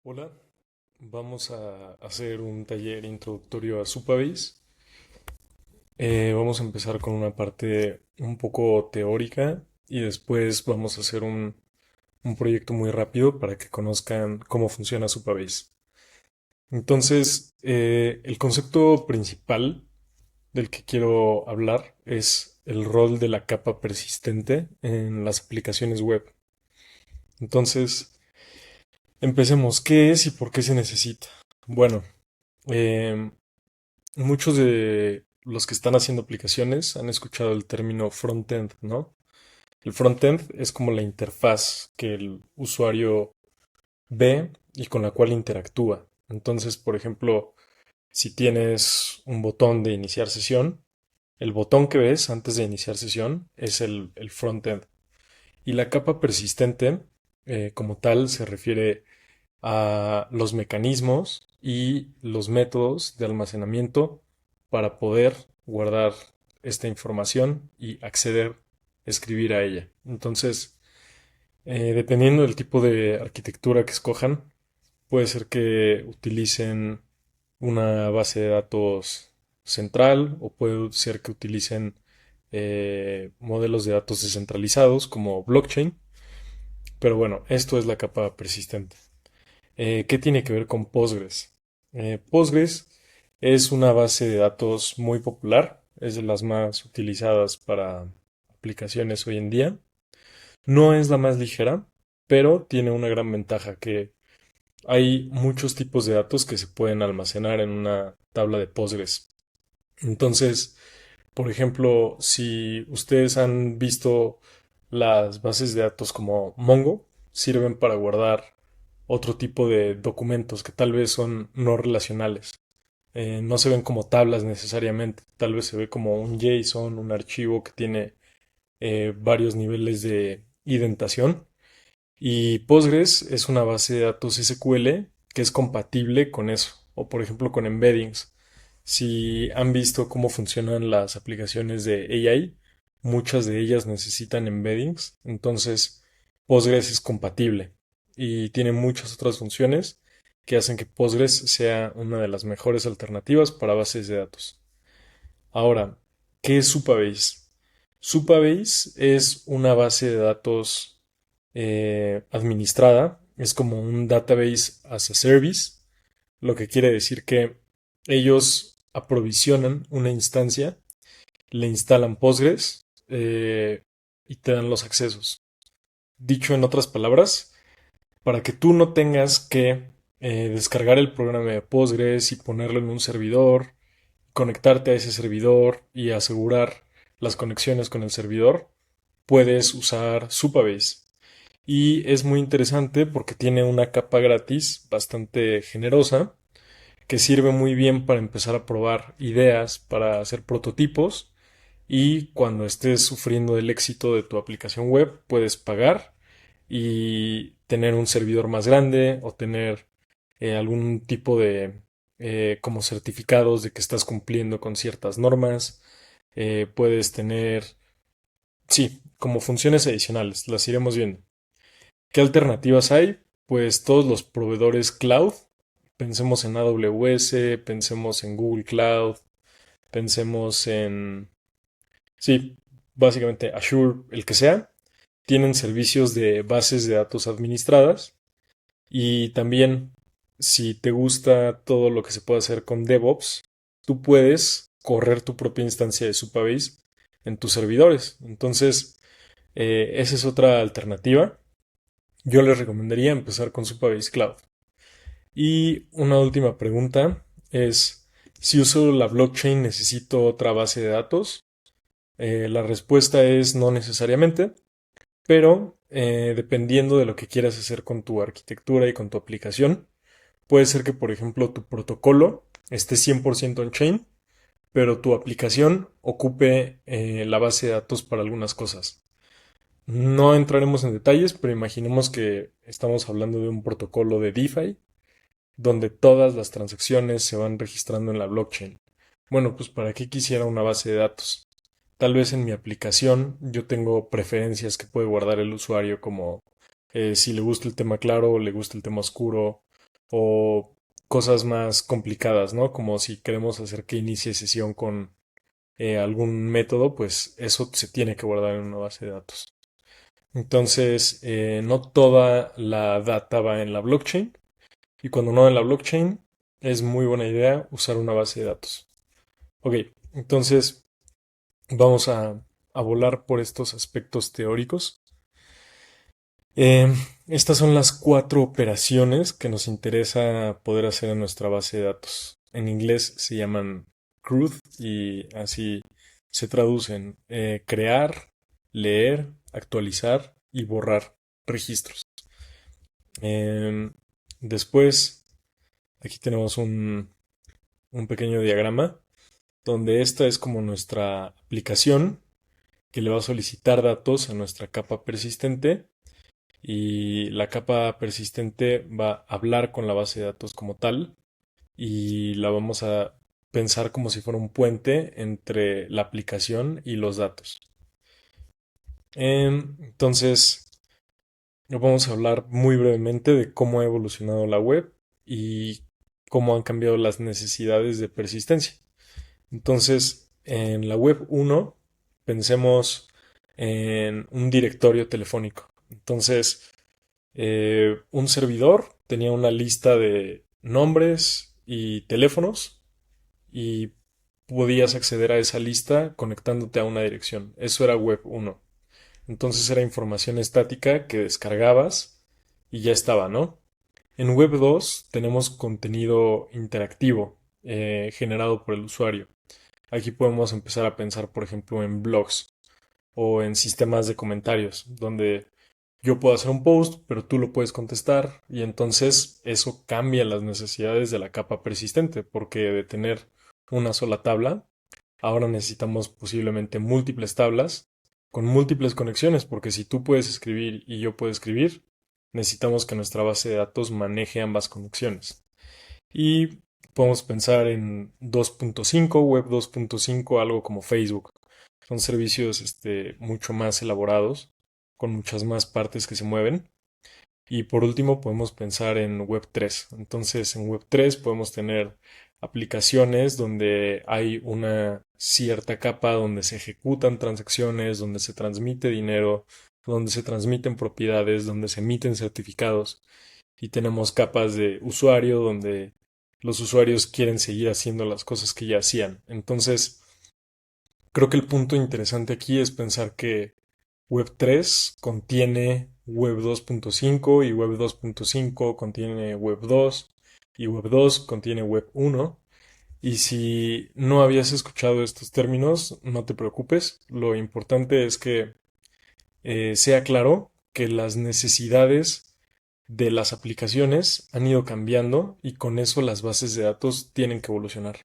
Hola, vamos a hacer un taller introductorio a Supabase. Vamos a empezar con una parte un poco teórica y después vamos a hacer un proyecto muy rápido para que conozcan cómo funciona Supabase. Entonces, el concepto principal del que quiero hablar es el rol de la capa persistente en las aplicaciones web. Entonces, empecemos. ¿Qué es y por qué se necesita? Bueno, em, muchos de los que están haciendo aplicaciones han escuchado el término frontend, ¿no? El frontend es como la interfaz que el usuario ve y con la cual interactúa. Entonces, por ejemplo, si tienes un botón de iniciar sesión, el botón que ves antes de iniciar sesión es el frontend. Y la capa persistente, como tal, se refiere a los mecanismos y los métodos de almacenamiento para poder guardar esta información y acceder, escribir a ella. Entonces, dependiendo del tipo de arquitectura que escojan, puede ser que utilicen una base de datos central o puede ser que utilicen modelos de datos descentralizados como blockchain. Pero bueno, esto es la capa persistente. ¿Qué tiene que ver con Postgres? Postgres es una base de datos muy popular, es de las más utilizadas para aplicaciones hoy en día. No es la más ligera, pero tiene una gran ventaja que hay muchos tipos de datos que se pueden almacenar en una tabla de Postgres. Entonces, por ejemplo, si ustedes han visto las bases de datos como Mongo, sirven para guardar otro tipo de documentos que tal vez son no relacionales. No se ven como tablas necesariamente, tal vez se ve como un JSON, un archivo que tiene varios niveles de indentación. Y Postgres es una base de datos SQL que es compatible con eso, o por ejemplo con embeddings. Si han visto cómo funcionan las aplicaciones de AI, muchas de ellas necesitan embeddings, entonces Postgres es compatible y tiene muchas otras funciones que hacen que Postgres sea una de las mejores alternativas para bases de datos. Ahora, ¿qué es Supabase? Supabase es una base de datos administrada, es como un database as a service, lo que quiere decir que ellos aprovisionan una instancia, le instalan Postgres y te dan los accesos. Dicho en otras palabras, para que tú no tengas que descargar el programa de Postgres y ponerlo en un servidor, conectarte a ese servidor y asegurar las conexiones con el servidor, puedes usar Supabase. Y es muy interesante porque tiene una capa gratis bastante generosa que sirve muy bien para empezar a probar ideas, para hacer prototipos y cuando estés sufriendo el éxito de tu aplicación web puedes pagar y tener un servidor más grande o tener algún tipo de como certificados de que estás cumpliendo con ciertas normas. Puedes tener, sí, como funciones adicionales, las iremos viendo. ¿Qué alternativas hay? Pues todos los proveedores cloud. Pensemos en AWS, pensemos en Google Cloud, pensemos en, sí, básicamente Azure, el que sea. Tienen servicios de bases de datos administradas y también si te gusta todo lo que se puede hacer con DevOps, tú puedes correr tu propia instancia de Supabase en tus servidores. Entonces, esa es otra alternativa. Yo les recomendaría empezar con Supabase Cloud. Y una última pregunta es, si uso la blockchain, ¿necesito otra base de datos? La respuesta es no necesariamente, pero dependiendo de lo que quieras hacer con tu arquitectura y con tu aplicación, puede ser que, por ejemplo, tu protocolo esté 100% on-chain, pero tu aplicación ocupe la base de datos para algunas cosas. No entraremos en detalles, pero imaginemos que estamos hablando de un protocolo de DeFi donde todas las transacciones se van registrando en la blockchain. Bueno, pues ¿para qué quisiera una base de datos? Tal vez en mi aplicación yo tengo preferencias que puede guardar el usuario como si le gusta el tema claro o le gusta el tema oscuro o cosas más complicadas, ¿no? Como si queremos hacer que inicie sesión con algún método, pues eso se tiene que guardar en una base de datos. Entonces, no toda la data va en la blockchain y cuando no en la blockchain, es muy buena idea usar una base de datos. Ok, entonces vamos a volar por estos aspectos teóricos. Eh, Estas son las cuatro operaciones que nos interesa poder hacer en nuestra base de datos. En inglés se llaman CRUD y así se traducen crear, leer, actualizar y borrar registros. Eh, Después, aquí tenemos un pequeño diagrama donde esta es como nuestra aplicación que le va a solicitar datos a nuestra capa persistente y la capa persistente va a hablar con la base de datos como tal y la vamos a pensar como si fuera un puente entre la aplicación y los datos. Entonces, vamos a hablar muy brevemente de cómo ha evolucionado la web y cómo han cambiado las necesidades de persistencia. Entonces, en la web uno pensemos en un directorio telefónico. Entonces, un servidor tenía una lista de nombres y teléfonos y podías acceder a esa lista conectándote a una dirección. Eso era web uno. Entonces era información estática que descargabas y ya estaba, ¿no? En web 2 tenemos contenido interactivo generado por el usuario. Aquí podemos empezar a pensar, por ejemplo, en blogs o en sistemas de comentarios, donde yo puedo hacer un post, pero tú lo puedes contestar y entonces eso cambia las necesidades de la capa persistente, porque de tener una sola tabla, ahora necesitamos posiblemente múltiples tablas con múltiples conexiones, porque si tú puedes escribir y yo puedo escribir, necesitamos que nuestra base de datos maneje ambas conexiones. Y podemos pensar en 2.5, web 2.5, algo como Facebook. Son servicios mucho más elaborados, con muchas más partes que se mueven. Y por último, podemos pensar en web 3. Entonces, en web 3 podemos tener aplicaciones donde hay una cierta capa donde se ejecutan transacciones, donde se transmite dinero, donde se transmiten propiedades, donde se emiten certificados y tenemos capas de usuario donde los usuarios quieren seguir haciendo las cosas que ya hacían. Entonces, creo que el punto interesante aquí es pensar que Web 3 contiene Web 2.5 y Web 2.5 contiene Web 2 y Web 2 contiene Web 1. Y si no habías escuchado estos términos, no te preocupes. Lo importante es que sea claro que las necesidades de las aplicaciones han ido cambiando y con eso las bases de datos tienen que evolucionar.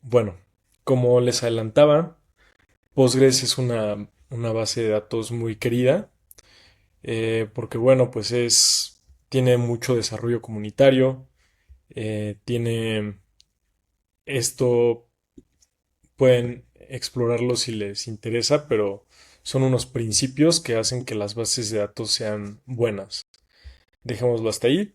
Bueno, como les adelantaba, Postgres es una base de datos muy querida porque bueno, pues tiene mucho desarrollo comunitario, tiene esto, pueden explorarlo si les interesa, pero son unos principios que hacen que las bases de datos sean buenas. Dejémoslo hasta ahí.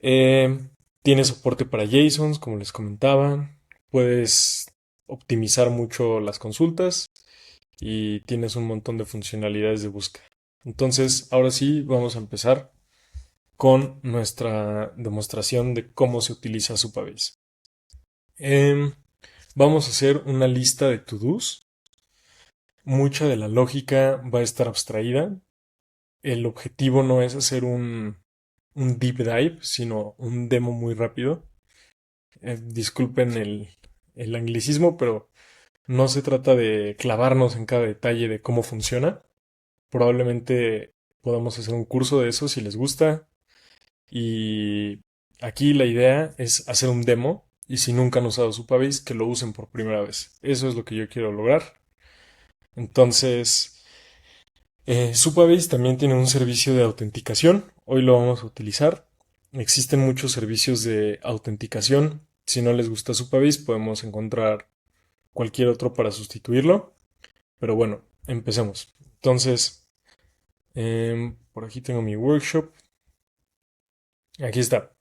Eh, Tiene soporte para JSONs, como les comentaba. Puedes optimizar mucho las consultas y tienes un montón de funcionalidades de búsqueda. Entonces, ahora sí, vamos a empezar con nuestra demostración de cómo se utiliza Supabase. Vamos a hacer una lista de to-dos. Mucha de la lógica va a estar abstraída. El objetivo no es hacer un deep dive, sino un demo muy rápido. Disculpen el anglicismo, pero no se trata de clavarnos en cada detalle de cómo funciona. Probablemente podamos hacer un curso de eso si les gusta. Y aquí la idea es hacer un demo y si nunca han usado Supabase, que lo usen por primera vez. Eso es lo que yo quiero lograr. Entonces, Supabase también tiene un servicio de autenticación. Hoy lo vamos a utilizar. Existen muchos servicios de autenticación. Si no les gusta Supabase, podemos encontrar cualquier otro para sustituirlo. Pero bueno, empecemos. Entonces, por aquí tengo mi workshop. Aquí está.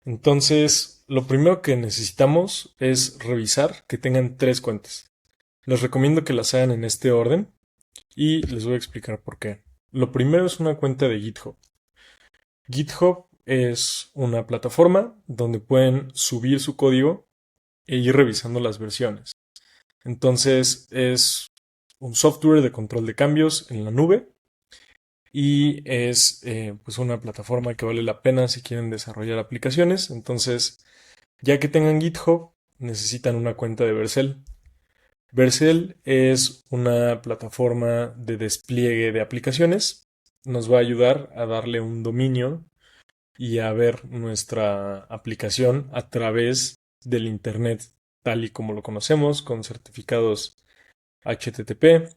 Entonces, lo primero que necesitamos es revisar que tengan tres cuentas. Les recomiendo que las hagan en este orden y les voy a explicar por qué. Lo primero es una cuenta de GitHub. GitHub es una plataforma donde pueden subir su código e ir revisando las versiones. Entonces es un software de control de cambios en la nube y es pues una plataforma que vale la pena si quieren desarrollar aplicaciones. Entonces, ya que tengan GitHub, necesitan una cuenta de Vercel. Vercel es una plataforma de despliegue de aplicaciones. Nos va a ayudar a darle un dominio y a ver nuestra aplicación a través del Internet tal y como lo conocemos, con certificados HTTP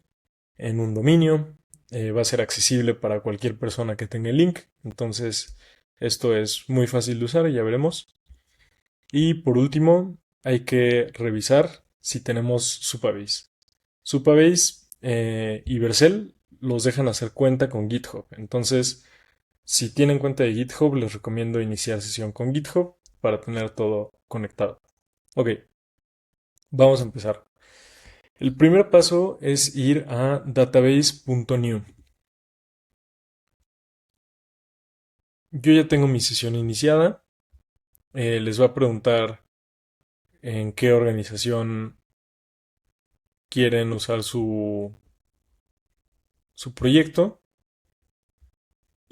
en un dominio. Va a ser accesible para cualquier persona que tenga el link. Entonces, esto es muy fácil de usar y ya veremos. Y por último, hay que revisar si tenemos Supabase. Supabase y Vercel los dejan hacer cuenta con GitHub. Entonces, si tienen cuenta de GitHub, les recomiendo iniciar sesión con GitHub para tener todo conectado. Ok, vamos a empezar. El primer paso es ir a database.new. Yo ya tengo mi sesión iniciada. Les va a preguntar en qué organización quieren usar su proyecto.